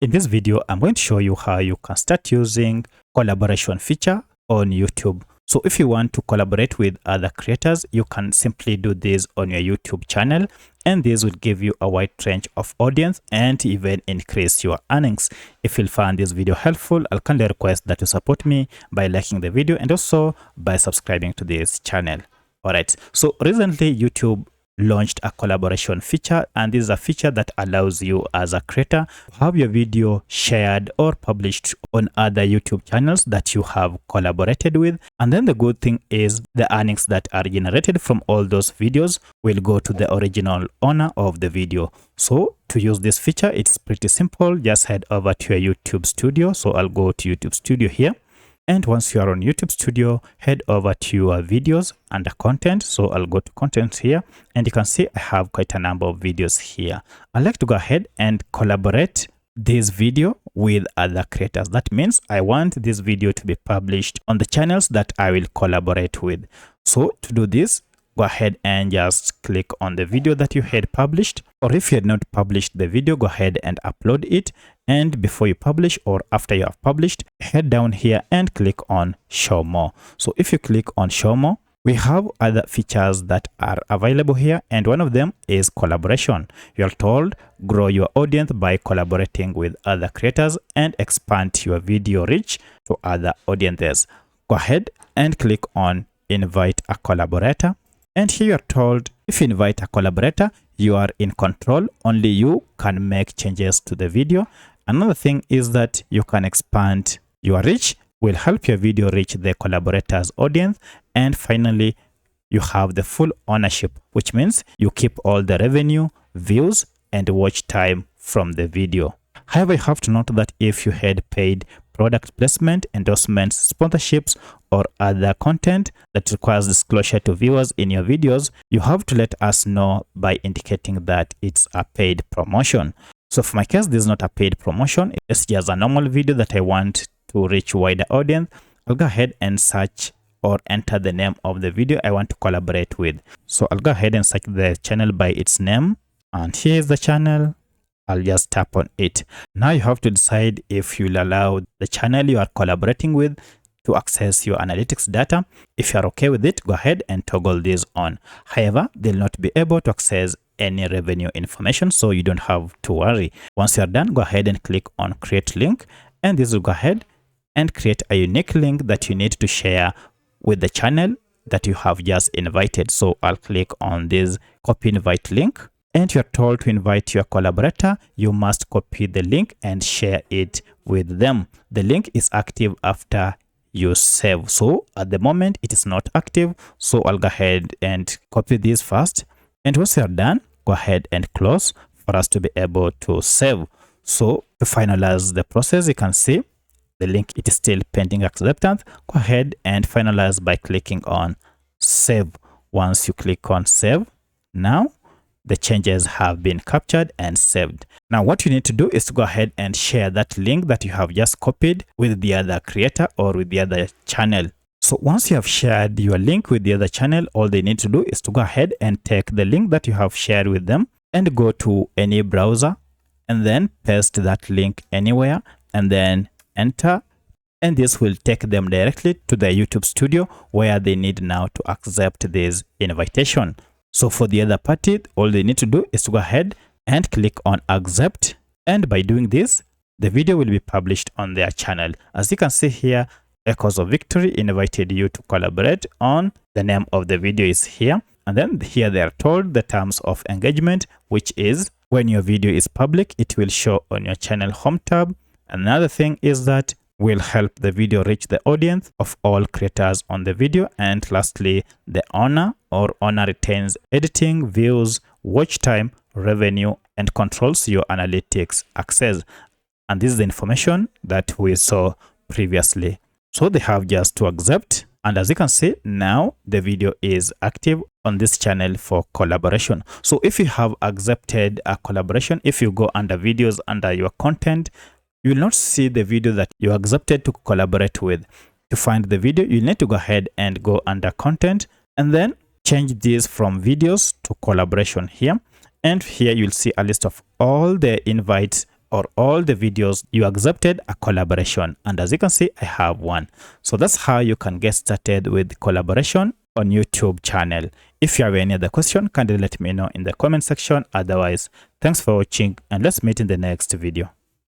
In this video, I'm going to show you how you can start using collaboration feature on YouTube. So if you want to collaborate with other creators, you can simply do this on your YouTube channel, and this will give you a wide range of audience and even increase your earnings. If you find this video helpful, I'll kindly request that you support me by liking the video and also by subscribing to this channel. All right, so recently YouTube launched a collaboration feature, and this is a feature that allows you as a creator to have your video shared or published on other YouTube channels that you have collaborated with. And then the good thing is the earnings that are generated from all those videos will go to the original owner of the video. So to use this feature, it's pretty simple. Just head over to your YouTube studio. So I'll go to YouTube studio here. And once you are on YouTube Studio, head over to your videos under content. So I'll go to content here, and you can see I have quite a number of videos here. I'd like to go ahead and collaborate this video with other creators. That means I want this video to be published on the channels that I will collaborate with. So to do this, go ahead and just click on the video that you had published, or if you had not published the video, go ahead and upload it. And before you publish or after you have published, head down here and click on show more. So if you click on show more, we have other features that are available here, and one of them is collaboration. You're told grow your audience by collaborating with other creators and expand your video reach to other audiences. Go ahead and click on invite a collaborator. And here you're told if you invite a collaborator, you are in control. Only you can make changes to the video. Another thing is that you can expand your reach, will help your video reach the collaborator's audience. And finally, you have the full ownership, which means you keep all the revenue, views, and watch time from the video. However, you have to note that if you had paid product placement, endorsements, sponsorships, or other content that requires disclosure to viewers in your videos, you have to let us know by indicating that it's a paid promotion. So for my case, this is not a paid promotion. It's just a normal video that I want to reach wider audience. I'll go ahead and search or enter the name of the video I want to collaborate with. So I'll go ahead and search the channel by its name, and here's the channel. I'll just tap on it. Now you have to decide if you'll allow the channel you are collaborating with to access your analytics data. If you're okay with it, go ahead and toggle this on. However, they'll not be able to access any revenue information, so you don't have to worry. Once you're done, go ahead and click on create link, and this will go ahead and create a unique link that you need to share with the channel that you have just invited. So I'll click on this copy invite link. And you're told to invite your collaborator, you must copy the link and share it with them. The link is active after you save. So at the moment, it is not active. So I'll go ahead and copy this first. And once you're done, go ahead and close for us to be able to save. So to finalize the process, you can see the link, it is still pending acceptance. Go ahead and finalize by clicking on save. Once you click on save, now the changes have been captured and saved. Now what you need to do is to go ahead and share that link that you have just copied with the other creator or with the other channel. So once you have shared your link with the other channel, all they need to do is to go ahead and take the link that you have shared with them and go to any browser and then paste that link anywhere and then enter. And this will take them directly to the YouTube studio where they need now to accept this invitation. So for the other party, all they need to do is to go ahead and click on accept. And by doing this, the video will be published on their channel. As you can see here, Echoes of Victory invited you to collaborate on. The name of the video is here. And then here they are told the terms of engagement, which is when your video is public, it will show on your channel home tab. Another thing is that will help the video reach the audience of all creators on the video. And lastly, the owner retains editing, views, watch time, revenue, and controls your analytics access. And this is the information that we saw previously. So they have just to accept. And as you can see, now the video is active on this channel for collaboration. So if you have accepted a collaboration, if you go under videos under your content, you will not see the video that you accepted to collaborate with. To find the video, you need to go ahead and go under content and then change this from videos to collaboration here. And here you'll see a list of all the invites or all the videos you accepted a collaboration. And as you can see, I have one. So that's how you can get started with collaboration on YouTube channel. If you have any other question, kindly let me know in the comment section. Otherwise, thanks for watching and let's meet in the next video.